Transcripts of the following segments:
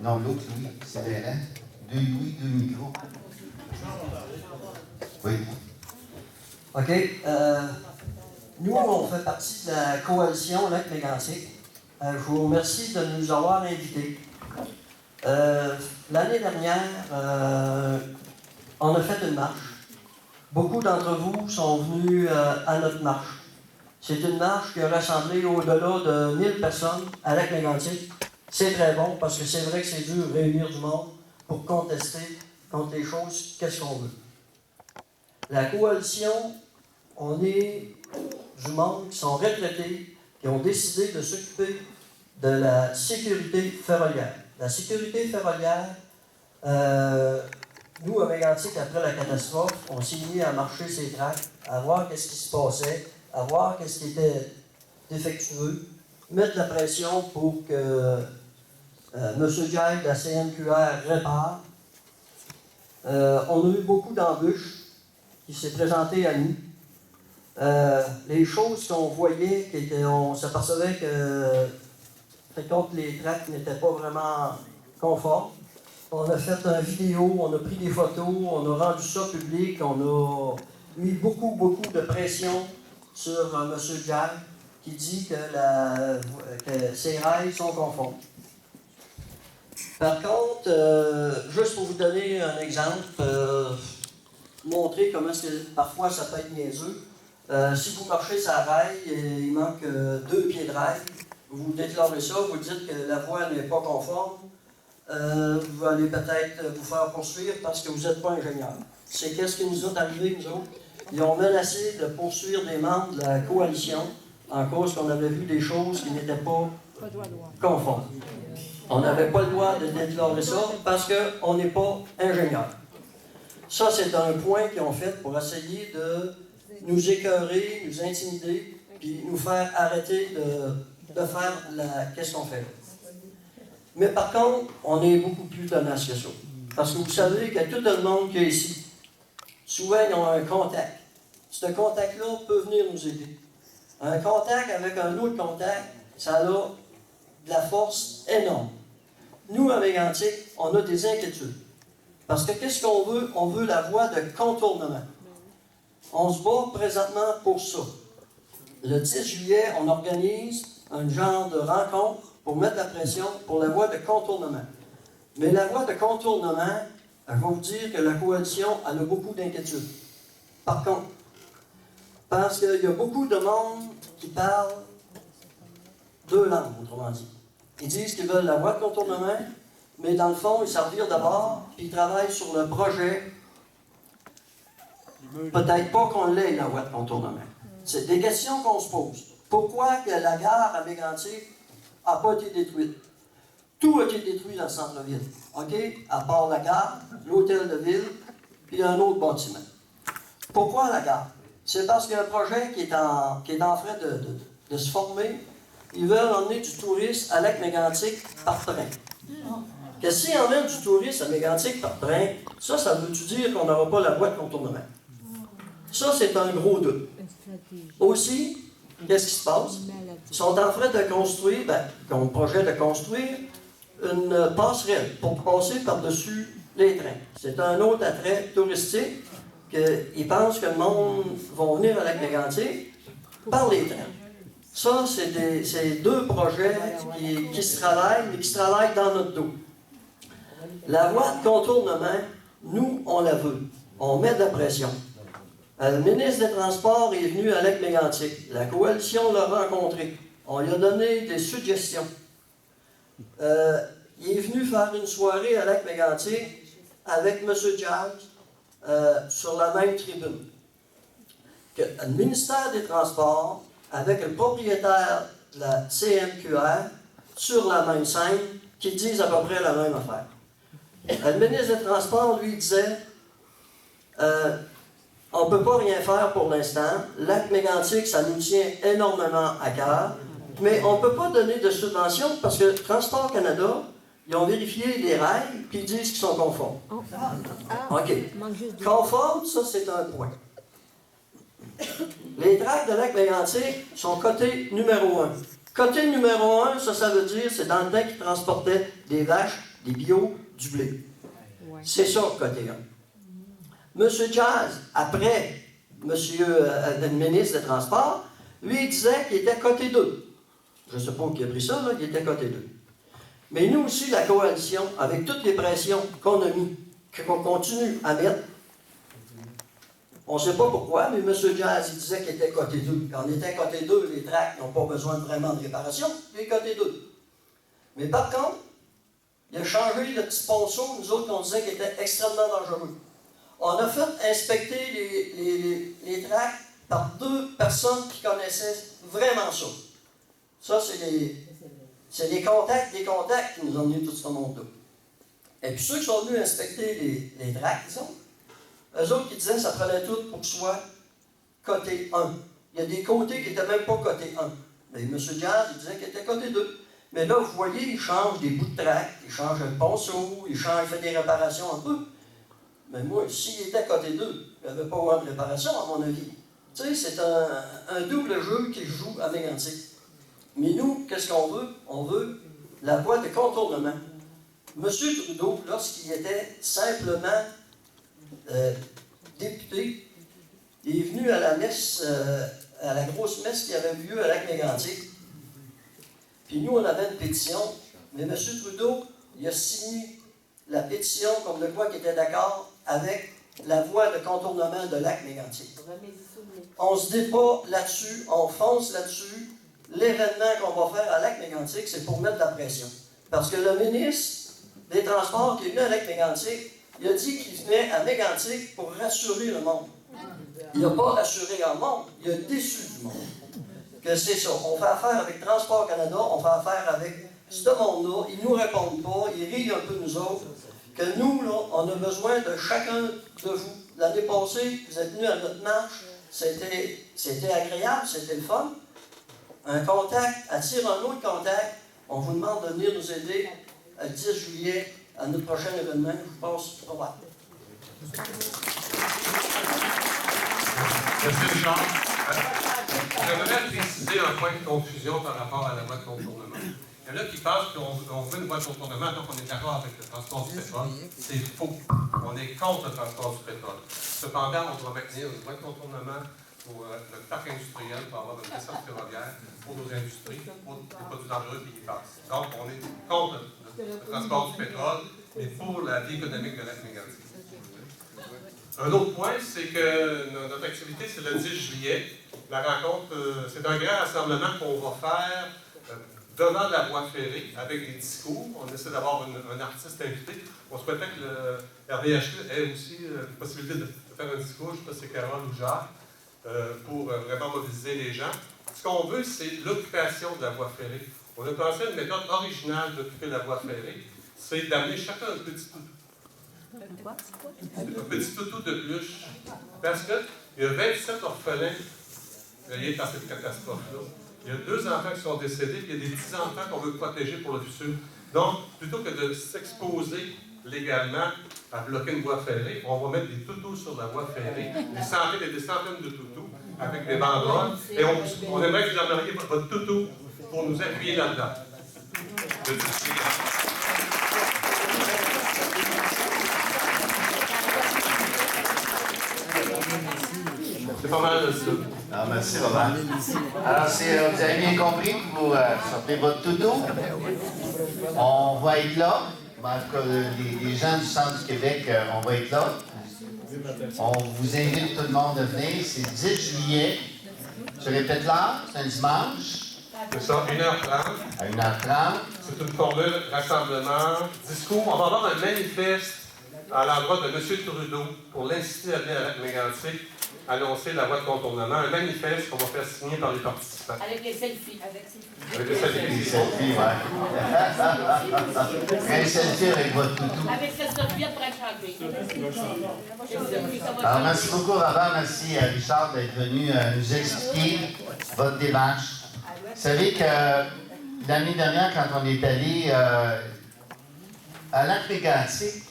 Non, l'autre Louis, c'est Véran. 2 Louis, 2 micros. Oui. OK. Nous, on fait partie de la coalition Lac Mégantic. Je vous remercie de nous avoir invités. L'année dernière, on a fait une marche. Beaucoup d'entre vous sont venus à notre marche. C'est une marche qui a rassemblé au-delà de 1000 personnes à Lac Mégantic. C'est très bon parce que c'est vrai que c'est dur de réunir du monde pour contester contre les choses, qu'est-ce qu'on veut. La coalition, on est du monde qui sont retraités, qui ont décidé de s'occuper de la sécurité ferroviaire. La sécurité ferroviaire, nous, à Mégantic, après la catastrophe, on s'est mis à marcher ces tracts, à voir qu'est-ce qui se passait, à voir qu'est-ce qui était défectueux, mettre la pression pour que M. Jacques de la CNQR répare. On a eu beaucoup d'embûches qui s'est présentées à nous. Les choses qu'on voyait, on s'apercevait que contre les tracts n'étaient pas vraiment conformes. On a fait une vidéo, on a pris des photos, on a rendu ça public, on a mis beaucoup de pression sur M. Jack qui dit que ses rails sont conformes. Par contre, juste pour vous donner un exemple, montrer comment parfois ça peut être niaiseux. Si vous marchez sur la rail et il manque 2 pieds de rail, vous déclarez ça, vous dites que la voie n'est pas conforme, vous allez peut-être vous faire poursuivre parce que vous n'êtes pas ingénieur. C'est qu'est-ce qui nous est arrivé, nous autres? Ils ont menacé de poursuivre des membres de la coalition en cause qu'on avait vu des choses qui n'étaient pas conformes. On n'avait pas le droit de déclarer ça parce qu'on n'est pas ingénieur. Ça, c'est un point qu'ils ont fait pour essayer de nous écœurer, nous intimider, puis nous faire arrêter de faire qu'est-ce qu'on fait. Mais par contre, on est beaucoup plus tenace que ça. Parce que vous savez que tout le monde qui est ici, souvent, ils ont un contact. Ce contact-là peut venir nous aider. Un contact avec un autre contact, ça a de la force énorme. Nous, à Mégantic, on a des inquiétudes. Parce que qu'est-ce qu'on veut? On veut la voie de contournement. On se bat présentement pour ça. Le 10 juillet, on organise un genre de rencontre pour mettre la pression pour la voie de contournement. Mais la voie de contournement, je vais vous dire que la coalition elle a beaucoup d'inquiétudes. Par contre, parce qu'il y a beaucoup de monde qui parle 2 langues, autrement dit. Ils disent qu'ils veulent la voie de contournement, mais dans le fond, ils servirent d'abord, puis ils travaillent sur le projet. Peut-être pas qu'on l'ait, la voie de contournement. C'est des questions qu'on se pose. Pourquoi que la gare à Mégantic n'a pas été détruite? Tout a été détruit dans le centre-ville. OK? À part la gare, l'hôtel de ville, puis un autre bâtiment. Pourquoi la gare? C'est parce qu'il y a un projet qui est en train de se former. Ils veulent emmener du tourisme à Lac Mégantic par train. Que s'ils emmènent du tourisme à Mégantic par train, ça veut-tu dire qu'on n'aura pas la voie de contournement? Ça, c'est un gros doute. Aussi, qu'est-ce qui se passe? Ils sont en train de construire, ils ont le projet de construire une passerelle pour passer par-dessus les trains. C'est un autre attrait touristique qu'ils pensent que le monde va venir à Lac Mégantic par les trains. Ça, c'est 2 projets qui se travaillent, mais qui se travaillent dans notre dos. La voie de contournement, nous, on la veut. On met de la pression. Le ministre des Transports est venu à Lac Mégantic. La coalition l'a rencontré. On lui a donné des suggestions. Il est venu faire une soirée à Lac Mégantic avec M. Jazz sur la même tribune. Le ministère des Transports, avec le propriétaire de la CNQR, sur la même scène, qui disent à peu près la même affaire. Le ministre des Transports, lui, disait on ne peut pas rien faire pour l'instant. Lac Mégantic, ça nous tient énormément à cœur. Mais on ne peut pas donner de subventions parce que Transport Canada, ils ont vérifié les rails puis ils disent qu'ils sont conformes. OK. Conformes, ça, c'est un point. Les tracts de Lac Mégantic sont cotés numéro 1. Côté numéro 1, ça veut dire, c'est dans le temps qu'ils transportaient des vaches, des bio, du blé. C'est ça, côté 1. Monsieur Jazz, après, le ministre des Transports, lui, il disait qu'il était côté 2. Je ne sais pas qui a pris ça, là, il était côté 2. Mais nous aussi, la coalition, avec toutes les pressions qu'on a mis, qu'on continue à mettre, on ne sait pas pourquoi, mais M. Jazz, il disait qu'il était côté 2. Quand on était côté 2, les tracts n'ont pas besoin vraiment de réparation, il est côté 2. Mais par contre, il a changé le petit ponceau, nous autres, on disait qu'il était extrêmement dangereux. On a fait inspecter les tracts par 2 personnes qui connaissaient vraiment ça. Ça, c'est les contacts qui nous ont donné tout ce monde-là. Et puis ceux qui sont venus inspecter les tracts, disons, eux autres qui disaient que ça prenait tout pour que ce soit côté 1. Il y a des côtés qui n'étaient même pas côté 1. Mais M. Jazz, il disait qu'il était côté 2. Mais là, vous voyez, il change des bouts de tract, il change le ponceau, il fait des réparations un peu. Mais moi, s'il était côté 2, il n'y avait pas vraiment de réparation, à mon avis. Tu sais, c'est un double jeu qui joue à Mégantic. Mais nous, qu'est-ce qu'on veut? On veut la voie de contournement. M. Trudeau, lorsqu'il était simplement député, il est venu à la messe, à la grosse messe qui avait lieu à Lac-Mégantic. Puis nous, on avait une pétition, mais M. Trudeau, il a signé la pétition comme de quoi qu'il était d'accord avec la voie de contournement de Lac-Mégantic. On ne se dit pas là-dessus, on fonce là-dessus. L'événement qu'on va faire à Lac-Mégantic, c'est pour mettre la pression. Parce que le ministre des Transports qui est venu à Lac-Mégantic, il a dit qu'il venait à Mégantic pour rassurer le monde. Il n'a pas rassuré le monde, il a déçu du monde. Que c'est ça. On fait affaire avec Transport Canada, on fait affaire avec ce monde-là, ils ne nous répondent pas, ils rient un peu nous autres. Que nous, là, on a besoin de chacun de vous. L'année passée, vous êtes venus à notre marche, c'était agréable, c'était le fun. Un contact attire un autre contact. On vous demande de venir nous aider le 10 juillet à notre prochain événement. Je vous passe au revoir. Merci Richard. J'aimerais préciser un point de confusion par rapport à la voie de contournement. Il y en a qui pensent qu'on veut une voie de contournement donc on est d'accord avec le transport du pétrole. C'est faux. On est contre le transport du pétrole. Cependant, on doit maintenir une voie de contournement pour le parc industriel, pour avoir une descente ferroviaire, pour nos industries, pour les produits dangereux qui y passent. Donc, on est contre le transport du pétrole, mais pour la vie économique de Lac-Mégantic. Un autre point, c'est que notre activité, c'est le 10 juillet. La rencontre, c'est un grand rassemblement qu'on va faire devant la voie ferrée avec des discours. On essaie d'avoir un artiste invité. On souhaitait que le RDHQ ait aussi la possibilité de faire un discours, je ne sais pas si c'est Carole ou Jacques, pour vraiment mobiliser les gens. Ce qu'on veut, c'est l'occupation de la voie ferrée. On a pensé à une méthode originale d'occuper la voie ferrée, c'est d'amener chacun un petit toutou. Un petit toutou de peluche. Parce qu'il y a 27 orphelins reliés par cette catastrophe-là. Il y a 2 enfants qui sont décédés, puis il y a des petits-enfants qu'on veut protéger pour le futur. Donc, plutôt que de s'exposer légalement à bloquer une voie ferrée, on va mettre des toutous sur la voie ferrée, des centaines et des centaines de toutous avec des banderoles, et on aimerait que vous emmeniez votre toutou pour nous appuyer là-dedans. C'est pas mal de ça. Ah, merci, Robert. Alors, vous avez bien compris que vous sortez votre toutou. On va être là. En tout cas, les gens du centre du Québec, on va être là. On vous invite tout le monde à venir. C'est le 10 juillet. Je répète l'heure, c'est un dimanche. C'est ça, 1h30. À 1h30. C'est une formule, rassemblement, discours. On va avoir un manifeste à l'endroit de M. Trudeau pour l'inciter à venir à Lac-Mégantic, annoncer la voie de contournement. Un manifeste qu'on va faire signer par les participants. Avec les selfies. Avec les selfies. Les selfies, ouais. Un selfie avec votre toutou. Avec cette serviette pour être chanté. Alors, merci beaucoup, Robert. Merci à Richard d'être venu nous expliquer votre démarche. Vous savez que l'année dernière, quand on est allé à Lac-Mégantic,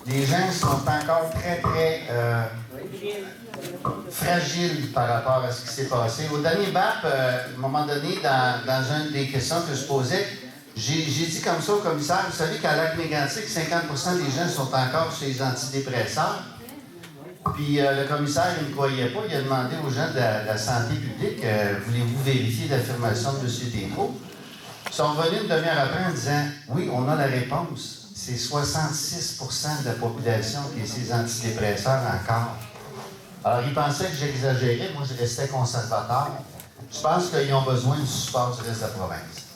les gens sont encore très fragile par rapport à ce qui s'est passé. Au dernier BAP, à un moment donné, dans une des questions que je posais, j'ai dit comme ça au commissaire, vous savez qu'à Lac-Mégantic, 50% des gens sont encore chez les antidépresseurs. Puis le commissaire, il ne me croyait pas, il a demandé aux gens de la santé publique, voulez-vous vérifier l'affirmation de M. Descros? Ils sont venus une demi-heure après en disant, oui, on a la réponse. C'est 66% de la population qui est ces antidépresseurs encore. Alors, ils pensaient que j'exagérais, moi je restais conservateur. Je pense qu'ils ont besoin du support du reste de la province.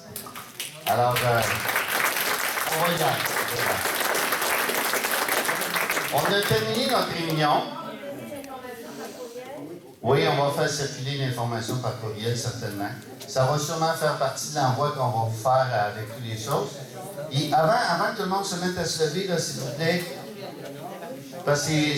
Alors, on va y aller. On a terminé notre réunion. Oui, on va faire circuler l'information par courriel, certainement. Ça va sûrement faire partie de l'envoi qu'on va vous faire avec toutes les choses. Et avant que tout le monde se mette à se lever, là, s'il vous plaît, parce que c'est